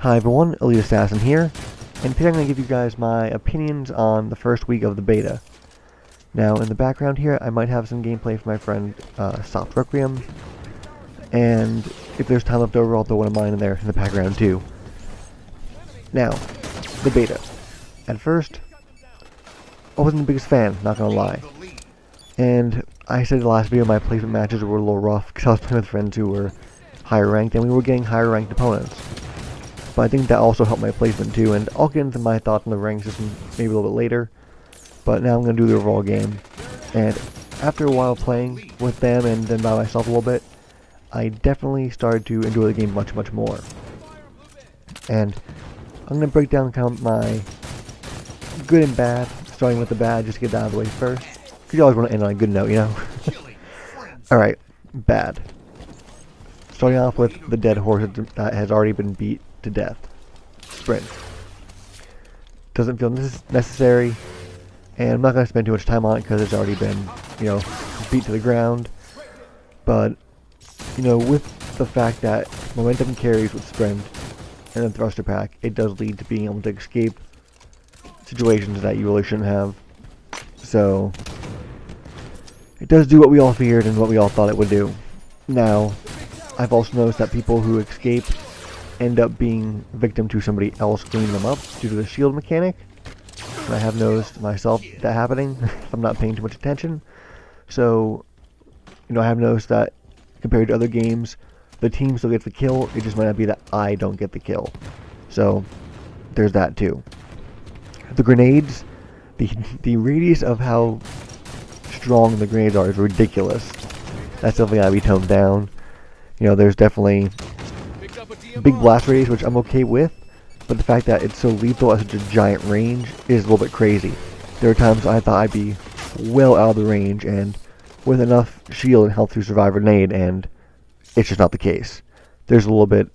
Hi everyone, Elite Assassin here, and today I'm going to give you guys my opinions on the first week of the beta. Now, in the background here, I might have some gameplay from my friend Soft Requiem, and if there's time left over, I'll throw one of mine in there in the background too. Now, the beta. At first, I wasn't the biggest fan, not going to lie. And I said in the last video my placement matches were a little rough because I was playing with friends who were higher ranked, and we were getting higher ranked opponents. But I think that also helped my placement too, and I'll get into my thoughts on the ranking system maybe a little bit later. But now I'm going to do the overall game. And after a while playing with them and then by myself a little bit, I definitely started to enjoy the game much, much more. And I'm going to break down kind of my good and bad, starting with the bad, just to get that out of the way first. Because you always want to end on a good note, you know? Alright, bad. Starting off with the dead horse that has already been beat to death. Sprint. Doesn't feel necessary, and I'm not going to spend too much time on it because it's already been, beat to the ground. But, with the fact that momentum carries with sprint and then thruster pack, it does lead to being able to escape situations that you really shouldn't have. So, it does do what we all feared and what we all thought it would do. Now, I've also noticed that people who escape end up being victim to somebody else cleaning them up due to the shield mechanic. And I have noticed myself that happening if I'm not paying too much attention. So, I have noticed that compared to other games, the team still gets the kill, it just might not be that I don't get the kill. So, there's that too. The grenades, the radius of how strong the grenades are is ridiculous. That's definitely gotta be toned down. There's definitely big blast radius, which I'm okay with, but the fact that it's so lethal at such a giant range is a little bit crazy. There are times I thought I'd be well out of the range and with enough shield and health to survive a grenade, and it's just not the case. There's a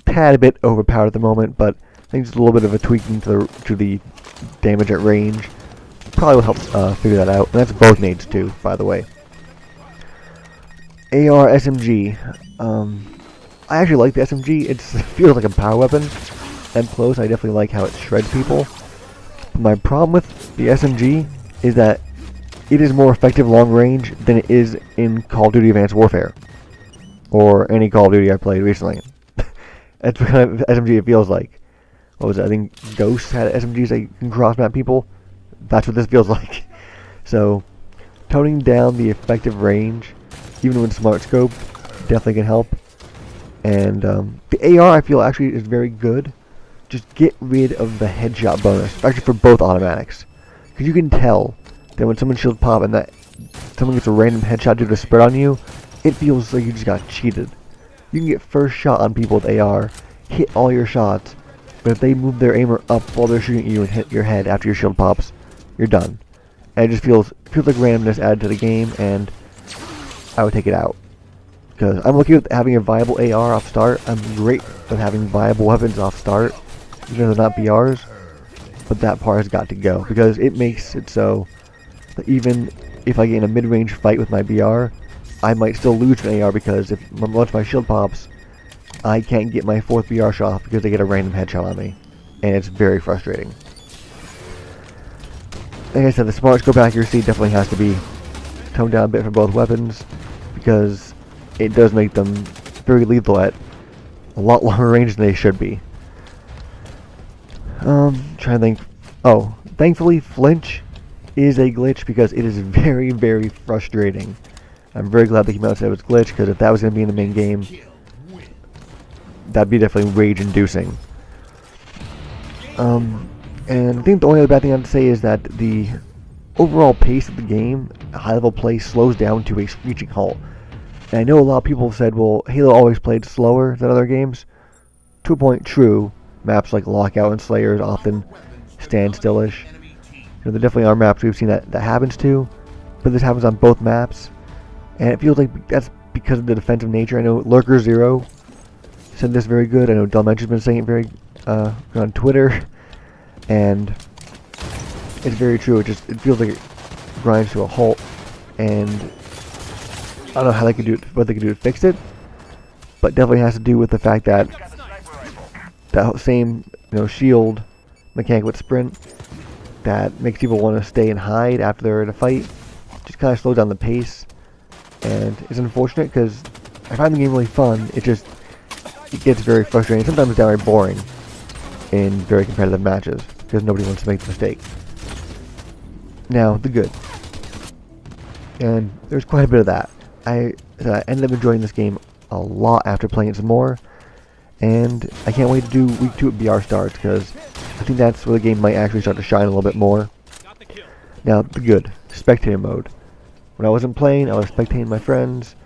tad bit overpowered at the moment, but I think just a little bit of a tweaking to the damage at range probably will help figure that out, and that's both nades too, by the way. AR SMG. I actually like the SMG. It feels like a power weapon. And close, I definitely like how it shreds people. But my problem with the SMG is that it is more effective long range than it is in Call of Duty Advanced Warfare. Or any Call of Duty I played recently. That's what kind of SMG it feels like. What was it? I think Ghost had SMGs that can cross-map people. That's what this feels like. So, toning down the effective range, even with smart scope, definitely can help. And the AR I feel actually is very good. Just get rid of the headshot bonus, actually for both automatics. Because you can tell that when someone shield pop and that someone gets a random headshot due to spread on you, it feels like you just got cheated. You can get first shot on people with AR, hit all your shots, but if they move their aimer up while they're shooting at you and hit your head after your shield pops, you're done. And it just feels like randomness added to the game, and I would take it out. Because I'm okay with having a viable AR off start. I'm great with having viable weapons off start, even though they're not BRs. But that part has got to go, because it makes it so that even if I get in a mid-range fight with my BR, I might still lose an AR because once my shield pops, I can't get my fourth BR shot off because they get a random headshot on me. And it's very frustrating. Like I said, the smart scope accuracy definitely has to be toned down a bit for both weapons, because it does make them very lethal at a lot longer range than they should be. Trying to think. Oh, thankfully flinch is a glitch because it is very, very frustrating. I'm very glad they came out and said it was glitch, because if that was going to be in the main game, that'd be definitely rage-inducing. And I think the only other bad thing I have to say is that the overall pace of the game, high-level play, slows down to a screeching halt. And I know a lot of people have said, well, Halo always played slower than other games. To a point, true. Maps like Lockout and Slayers often stand stillish. There definitely are maps we've seen that happens to, but this happens on both maps. And it feels like that's because of the defensive nature. I know Lurker Zero said this very good. I know Delmention's been saying it very on Twitter. And it's very true. It feels like it grinds to a halt. And I don't know how they could do it, what they could do to fix it, but definitely has to do with the fact that that same, shield mechanic with sprint that makes people want to stay and hide after they're in a fight. Just kind of slows down the pace, and it's unfortunate because I find the game really fun. It gets very frustrating. Sometimes it's downright boring in very competitive matches because nobody wants to make the mistake. Now, the good. And there's quite a bit of that. I ended up enjoying this game a lot after playing it some more, and I can't wait to do week 2 at BR starts because I think that's where the game might actually start to shine a little bit more. Now, the good. Spectator mode. When I wasn't playing, I was spectating my friends,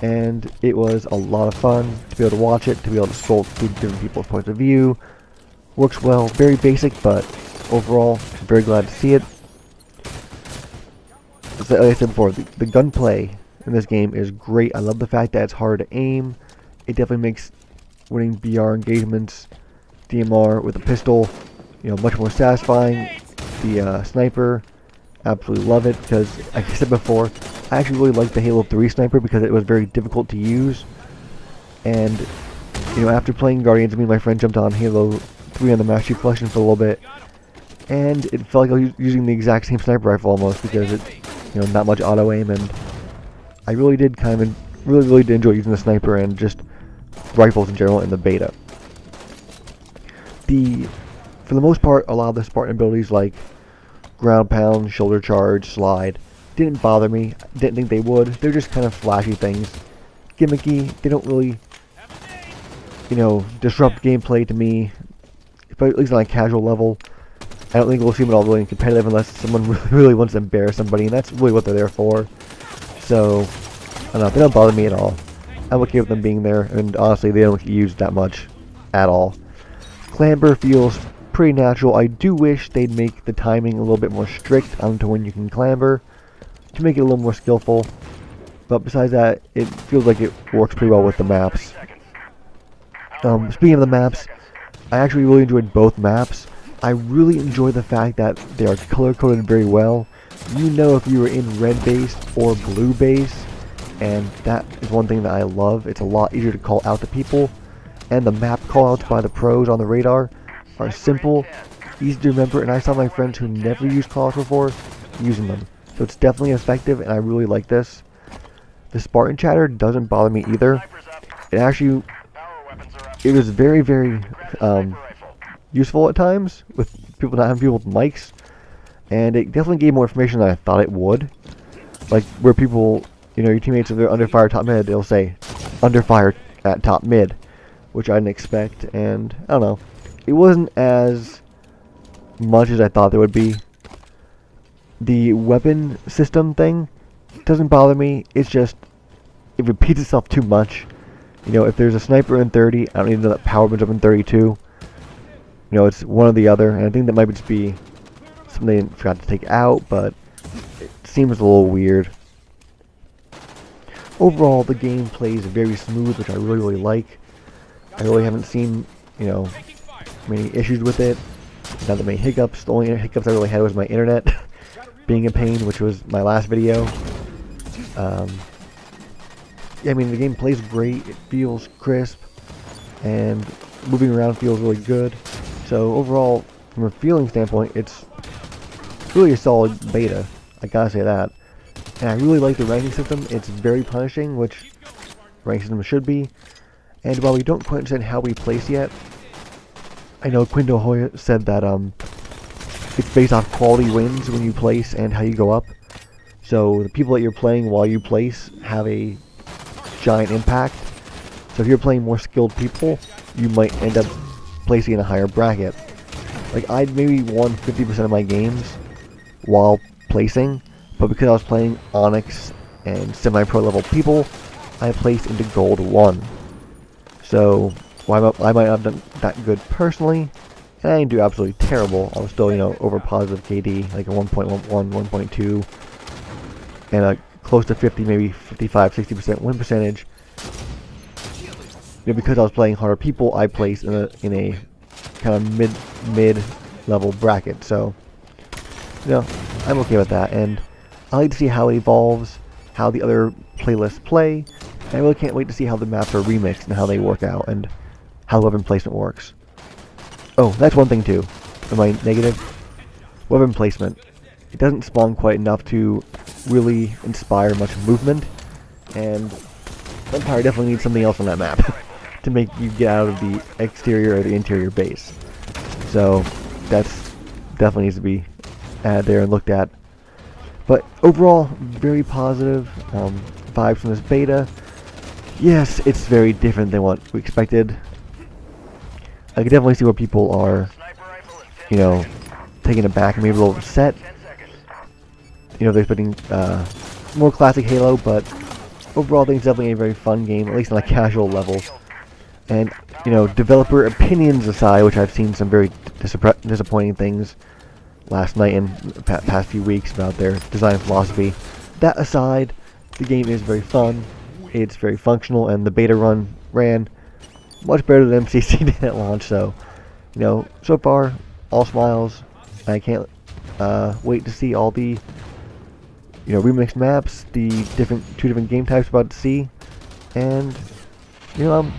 and it was a lot of fun to be able to watch it, to be able to scroll through different people's points of view. Works well. Very basic, but overall, I'm very glad to see it. Like I said before, the gunplay in this game is great. I love the fact that it's hard to aim. It definitely makes winning BR engagements, DMR with a pistol, much more satisfying. The sniper, absolutely love it because, like I said before, I actually really liked the Halo 3 sniper because it was very difficult to use. And after playing Guardians, me and my friend jumped on Halo 3 on the Master Chief Collection for a little bit, and it felt like I was using the exact same sniper rifle almost because it, not much auto aim, and I really did really did enjoy using the sniper and just rifles in general in the beta. For the most part, a lot of the Spartan abilities like ground pound, shoulder charge, slide didn't bother me. Didn't think they would. They're just kind of flashy things, gimmicky. They don't really, disrupt gameplay to me, but at least on a casual level. I don't think we'll see them at all really competitive unless someone really wants to embarrass somebody, and that's really what they're there for. So, I don't know, they don't bother me at all. I'm okay with them being there, and honestly, they don't get used that much at all. Clamber feels pretty natural. I do wish they'd make the timing a little bit more strict onto when you can clamber to make it a little more skillful. But besides that, it feels like it works pretty well with the maps. Speaking of the maps, I actually really enjoyed both maps. I really enjoy the fact that they are color-coded very well. If you were in red base or blue base, and that is one thing that I love. It's a lot easier to call out to people, and the map callouts by the pros on the radar are simple, easy to remember, and I saw my friends who never used callouts before using them. So it's definitely effective, and I really like this. The Spartan chatter doesn't bother me either. It was very, very useful at times with people not having people with mics, and it definitely gave more information than I thought it would. Like where people, your teammates, if they're under fire top mid, they'll say under fire at top mid, which I didn't expect, and I don't know. It wasn't as much as I thought there would be. The weapon system thing doesn't bother me. It's just, it repeats itself too much. If there's a sniper in 30, I don't need to know that power weapons up in 32. It's one or the other, and I think that might just be something they forgot to take out, but it seems a little weird. Overall, the game plays very smooth, which I really, really like. I really haven't seen, many issues with it. Not that many hiccups. The only hiccups I really had was my internet being a pain, which was my last video. The game plays great. It feels crisp, and moving around feels really good. So overall, from a feeling standpoint, it's really a solid beta. I gotta say that. And I really like the ranking system. It's very punishing, which ranking system should be. And while we don't quite understand how we place yet, I know Quindo Hoya said that it's based off quality wins when you place and how you go up. So the people that you're playing while you place have a giant impact. So if you're playing more skilled people, you might end up placing in a higher bracket. Like I'd maybe won 50% of my games while placing, but because I was playing Onyx and semi-pro level people, I placed into Gold 1. So I might not have done that good personally, and I didn't do absolutely terrible. I was still, over positive KD, like a 1.11, 1.2, and a close to 50, maybe 55, 60% win percentage. Because I was playing harder people, I placed in a kind of mid level bracket. So, I'm okay with that, and I like to see how it evolves, how the other playlists play. And I really can't wait to see how the maps are remixed and how they work out, and how the weapon placement works. Oh, that's one thing too. Am I negative? Weapon placement. It doesn't spawn quite enough to really inspire much movement, and Empire definitely needs something else on that map to make you get out of the exterior or the interior base. So that's definitely needs to be added there and looked at. But overall, very positive vibes from this beta. Yes, it's very different than what we expected. I can definitely see where people are, you know, taken aback and maybe a little upset. You know, they're expecting more classic Halo, but overall, I think it's definitely a very fun game, at least on a casual level. And, you know, developer opinions aside, which I've seen some very disappointing things last night and past few weeks about their design philosophy. That aside, the game is very fun, it's very functional, and the beta ran much better than MCC did at launch. So, you know, so far, all smiles. I can't wait to see all the, you know, remixed maps, the two different game types we're about to see, and, you know, I'm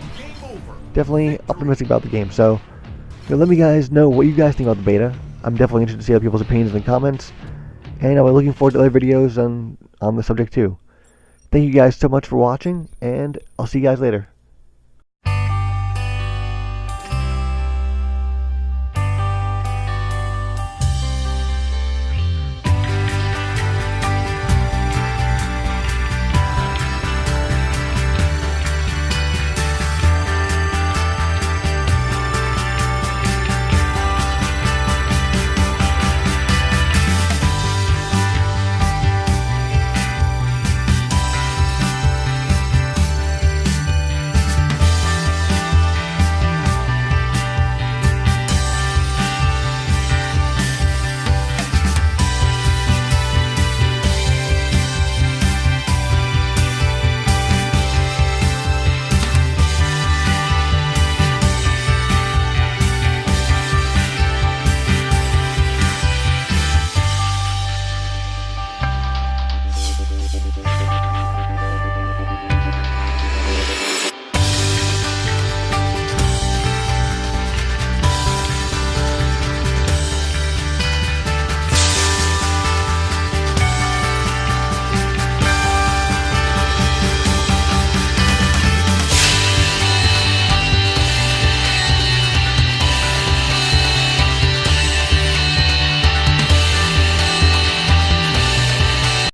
definitely optimistic about the game. So, you know, let me guys know what you guys think about the beta. I'm definitely interested to see other people's opinions in the comments, and I'm looking forward to other videos on the subject too. Thank you guys so much for watching, and I'll see you guys later.